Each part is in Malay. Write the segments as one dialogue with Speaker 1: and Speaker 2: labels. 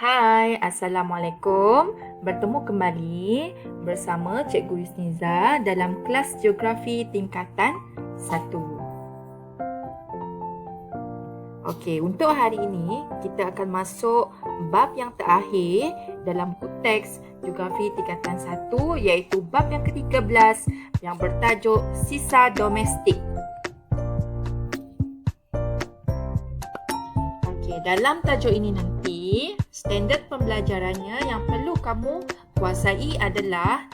Speaker 1: Hai, Assalamualaikum. Bertemu kembali bersama Cikgu Yusniza dalam kelas Geografi tingkatan 1. Okey, untuk hari ini kita akan masuk bab yang terakhir dalam buku teks Geografi tingkatan 1 iaitu bab yang ke-13 yang bertajuk Sisa Domestik. Okey, dalam tajuk ini nanti standard pembelajarannya yang perlu kamu kuasai adalah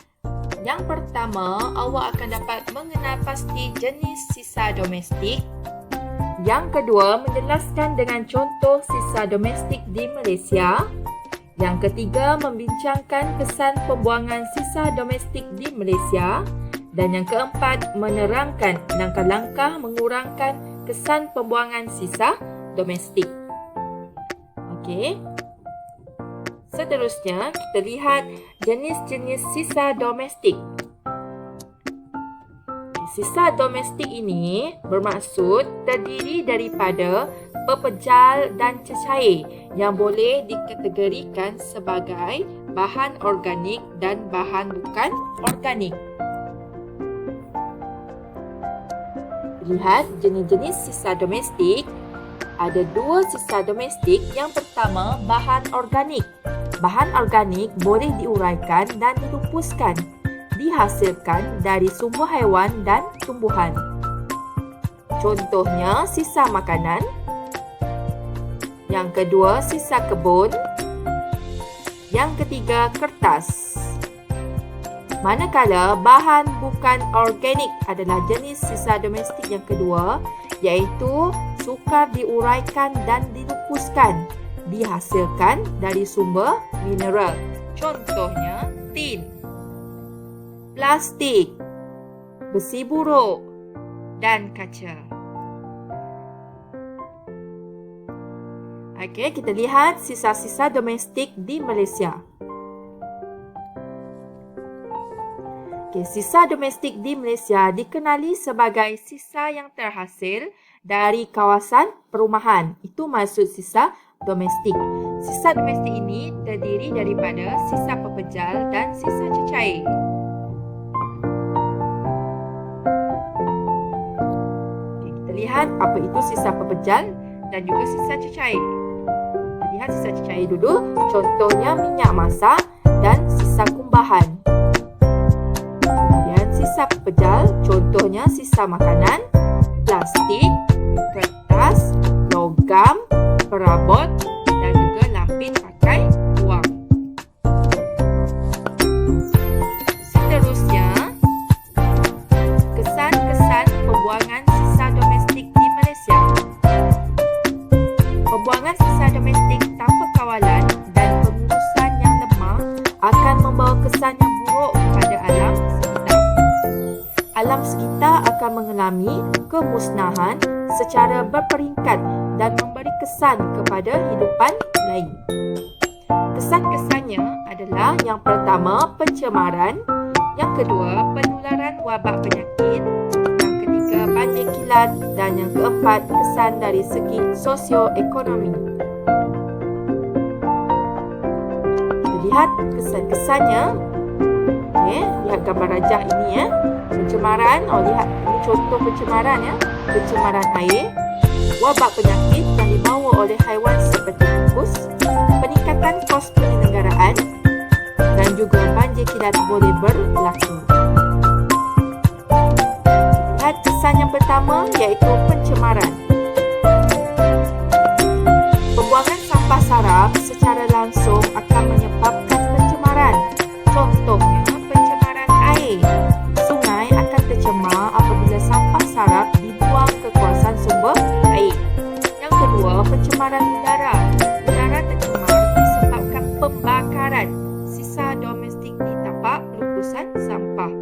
Speaker 1: yang pertama, awak akan dapat mengenal pasti jenis sisa domestik. Yang kedua, menjelaskan dengan contoh sisa domestik di Malaysia. Yang ketiga, membincangkan kesan pembuangan sisa domestik di Malaysia. Dan yang keempat, menerangkan langkah-langkah mengurangkan kesan pembuangan sisa domestik. Okey. Seterusnya, kita lihat jenis-jenis sisa domestik. Sisa domestik ini bermaksud terdiri daripada pepejal dan cecair yang boleh dikategorikan sebagai bahan organik dan bahan bukan organik. Lihat jenis-jenis sisa domestik. Ada dua sisa domestik. Yang pertama, bahan organik. Bahan organik boleh diuraikan dan dilupuskan, dihasilkan dari sumber haiwan dan tumbuhan. Contohnya, sisa makanan. Yang kedua, sisa kebun. Yang ketiga, kertas. Manakala bahan bukan organik adalah jenis sisa domestik yang kedua, iaitu sukar diuraikan dan dilupuskan, dihasilkan dari sumber mineral. Contohnya, tin, plastik, besi buruk dan kaca. Okey, kita lihat sisa-sisa domestik di Malaysia. Okey, sisa domestik di Malaysia dikenali sebagai sisa yang terhasil dari kawasan perumahan. Itu maksud sisa domestik. Sisa domestik ini terdiri daripada sisa pepejal dan sisa cecair. Kita lihat apa itu sisa pepejal dan juga sisa cecair. Kita lihat sisa cecair dulu. Contohnya minyak masak dan sisa kumbahan. Kemudian sisa pepejal, contohnya sisa makanan, plastik, kertas, logam, perabot dan juga lampin pakai wang. Seterusnya, kesan-kesan pembuangan sisa domestik di Malaysia. Pembuangan sisa domestik tanpa kawalan dan pengurusan yang lemah akan membawa kesan yang buruk kepada alam sekitar. Alam sekitar akan mengalami kemusnahan secara berperingkat dan memberi kesan kepada hidupan lain. Kesan-kesannya adalah yang pertama, pencemaran. Yang kedua, penularan wabak penyakit. Yang ketiga, banjir kilat. Dan yang keempat, kesan dari segi sosioekonomi. Kita lihat kesan-kesannya. Okay, lihat gambar rajah ini ya. Pencemaran, lihat ini contoh pencemaran ya. Pencemaran air, wabak penyakit yang dibawa oleh haiwan seperti tikus, peningkatan kos penyelenggaraan dan juga banjir kilat boleh berlaku. Lihat kesan yang pertama iaitu pencemaran. Pembuangan sampah sarap secara langsung akan menyebabkan pencemaran. Contohnya, pencemaran air. Sungai akan tercemar apabila sampah sarap dibuang ke kawasan sumber air. Yang kedua, pencemaran udara. Udara tercemar disebabkan pembakaran sisa domestik di tapak lupusan sampah.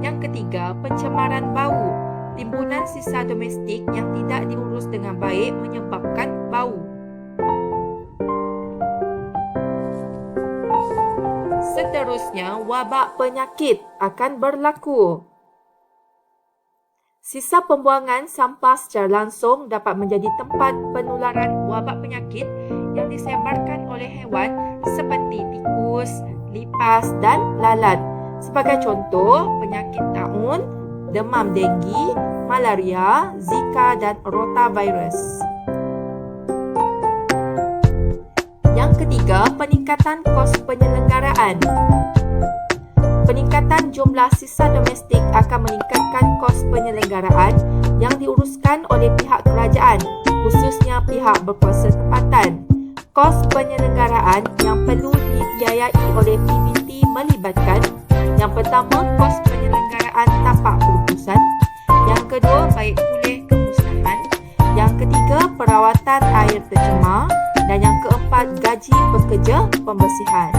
Speaker 1: Yang ketiga, pencemaran bau. Timbunan sisa domestik yang tidak diurus dengan baik menyebabkan bau. Seterusnya, wabak penyakit akan berlaku. Sisa pembuangan sampah secara langsung dapat menjadi tempat penularan wabak penyakit yang disebarkan oleh hewan seperti tikus, lipas dan lalat. Sebagai contoh, penyakit taun, demam denggi, malaria, Zika dan rotavirus. Yang ketiga, peningkatan kos penyelenggaraan. Peningkatan jumlah sisa domestik akan meningkatkan kos penyelenggaraan yang diuruskan oleh pihak kerajaan, khususnya pihak berkuasa tempatan. Kos penyelenggaraan yang perlu dibiayai oleh PBT melibatkan: yang pertama, kos penyelenggaraan tapak pelupusan; yang kedua, baik pulih kemusnahan; yang ketiga, perawatan air tercemar; dan yang keempat, gaji pekerja pembersihan.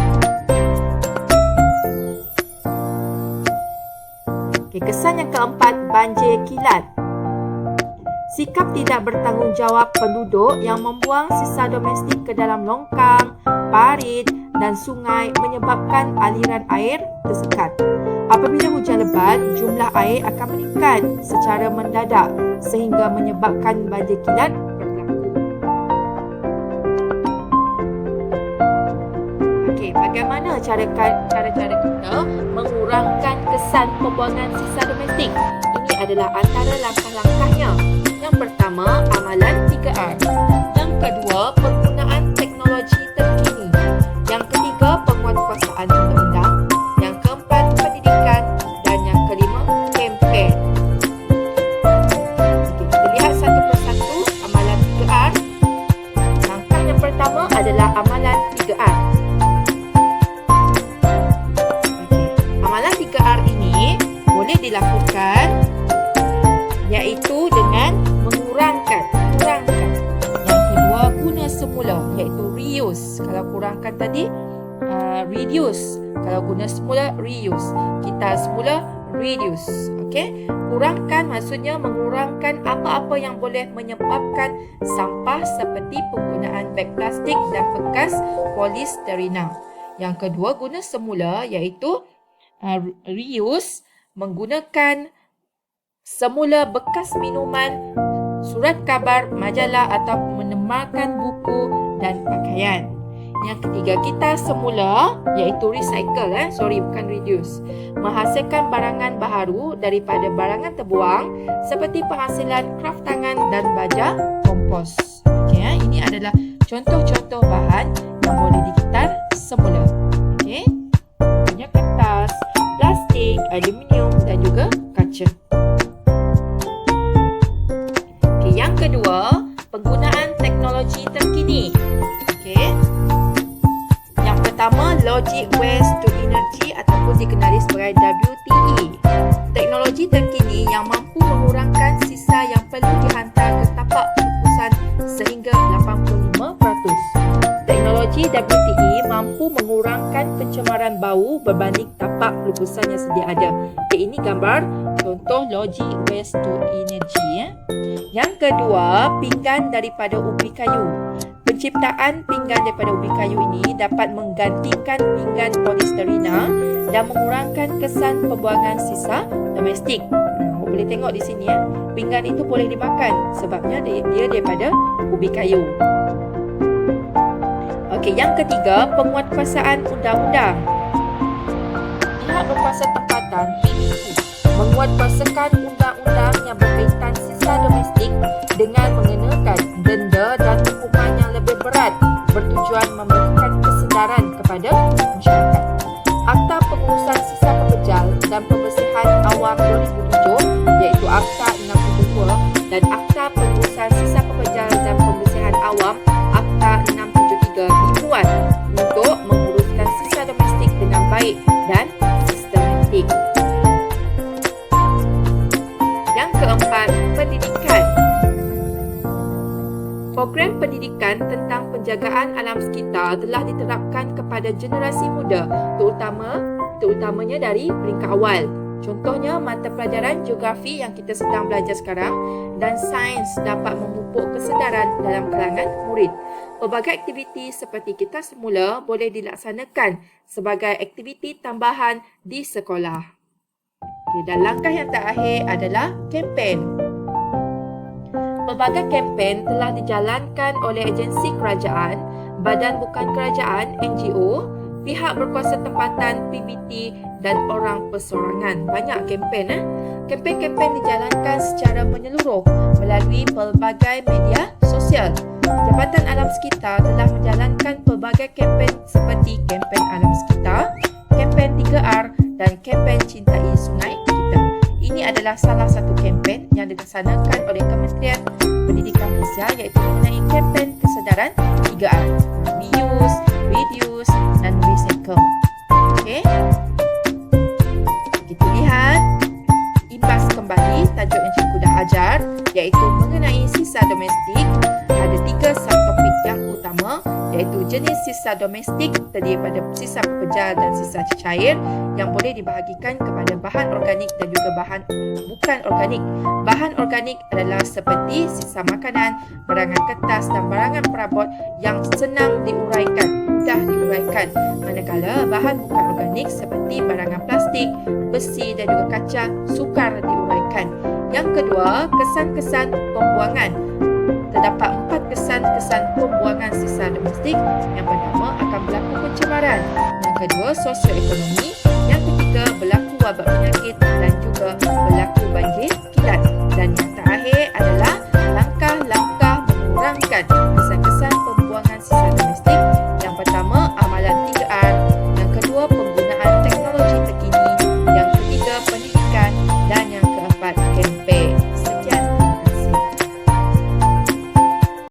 Speaker 1: Kesan yang keempat, banjir kilat. Sikap tidak bertanggungjawab penduduk yang membuang sisa domestik ke dalam longkang, parit dan sungai menyebabkan aliran air tersekat. Apabila hujan lebat, jumlah air akan meningkat secara mendadak sehingga menyebabkan banjir kilat berlaku. Bagaimana cara kita mengurangkan kesan pembuangan sisa domestik? Ini adalah antara langkah-langkahnya. Yang pertama, amalan 3R. Yang kedua, penggunaan teknologi terkini. Yang ketiga, penguatkuasaan undang-undang. Yang keempat, pendidikan. Dan yang kelima, kempen. Kita lihat satu persatu amalan 3R. Langkah yang pertama adalah amalan 3R. Amalan 3R ini boleh dilakukan iaitu dengan mengurangkan. Yang kedua, guna semula iaitu reuse. Kalau kurangkan tadi, reduce. Kalau guna semula, reuse. Kita semula reduce. Okey? Kurangkan maksudnya mengurangkan apa-apa yang boleh menyebabkan sampah seperti penggunaan beg plastik dan bekas polisterina. Yang kedua, guna semula iaitu reuse, menggunakan semula bekas minuman, surat khabar, majalah atau menemarkan buku dan pakaian. Yang ketiga, kita semula iaitu recycle, bukan reduce, menghasilkan barangan baharu daripada barangan terbuang seperti penghasilan kraft tangan dan baja kompos. Okay, ini adalah contoh-contoh bahan yang boleh dikitar semula. Okay, punya kertas, plastik, aluminium dan juga kaca. Okay, yang kedua, penggunaan teknologi terkini. Okay. Yang pertama, Logic Waste to Energy ataupun dikenali sebagai WTE. Teknologi terkini yang mampu mengurangkan sisa yang perlu dihantar ke tapak pelupusan sehingga 85%. Teknologi WTE mampu mengurangkan pencemaran bau berbanding tapak pelupusan yang sedia ada. Okay, ini gambar contoh Logic Waste to Energy. Yang kedua, pinggan daripada ubi kayu. Penciptaan pinggan daripada ubi kayu ini dapat menggantikan pinggan polisterina dan mengurangkan kesan pembuangan sisa domestik. Boleh tengok di sini pinggan itu boleh dimakan sebabnya dia daripada ubi kayu. Okey, yang ketiga, penguatkuasaan undang-undang. Pihak berkuasa tempatan PBT menguatkuasakan undang-undang yang berkaitan sisa domestik dengan mengenakan denda dan hukuman yang lebih berat bertujuan memberikan kesedaran kepada masyarakat. Akta Pengurusan Sisa Pepejal dan Pembersihan Awam 2007 iaitu Akta 62 dan Akta Pengurusan Sisa Pepejal dan Pembersihan Awam Akta 673 dibuat untuk menguruskan sisa domestik dengan baik dan sistematik. Yang keempat, pendidikan. Program pendidikan tentang penjagaan alam sekitar telah diterapkan kepada generasi muda, terutamanya dari peringkat awal. Contohnya, mata pelajaran geografi yang kita sedang belajar sekarang dan sains dapat memupuk kesedaran dalam kalangan murid. Pelbagai aktiviti seperti kita semula boleh dilaksanakan sebagai aktiviti tambahan di sekolah. Okay, dan langkah yang terakhir adalah kempen. Pelbagai kempen telah dijalankan oleh agensi kerajaan badan bukan kerajaan (NGO), pihak berkuasa tempatan (PBT) dan orang persorangan. Banyak kempen. Kempen-kempen dijalankan secara menyeluruh melalui pelbagai media sosial. Jabatan Alam Sekitar telah menjalankan pelbagai kempen seperti kempen Alam Sekitar, kempen 3R dan kempen Cintai Sungai Kita. Ini adalah salah satu kempen yang dilaksanakan oleh Kementerian Pendidikan Malaysia, iaitu mengenai kempen kesedaran 3R. Reuse, reduce dan recycle. Okey. Kita lihat imbas kembali tajuk yang cikgu dah ajar, iaitu mengenai sisa domestik. Ada 3 subtopik yang utama, iaitu jenis sisa domestik terdiri pada sisa pekerja dan sisa cair yang boleh dibahagikan kepada bahan organik dan juga bahan bukan organik. Bahan organik adalah seperti sisa makanan, barangan kertas dan barangan perabot yang senang diuraikan, mudah diuraikan. Manakala bahan bukan organik seperti barangan plastik, besi dan juga kaca sukar diuraikan. Yang kedua, kesan-kesan pembuangan. Terdapat 4 kesan-kesan pembuangan sisa domestik. Yang pertama, akan berlaku pencemaran. Yang kedua, sosioekonomi. Yang ketiga, berlaku wabak penyakit dan juga berlaku banjir kilat. Dan yang terakhir adalah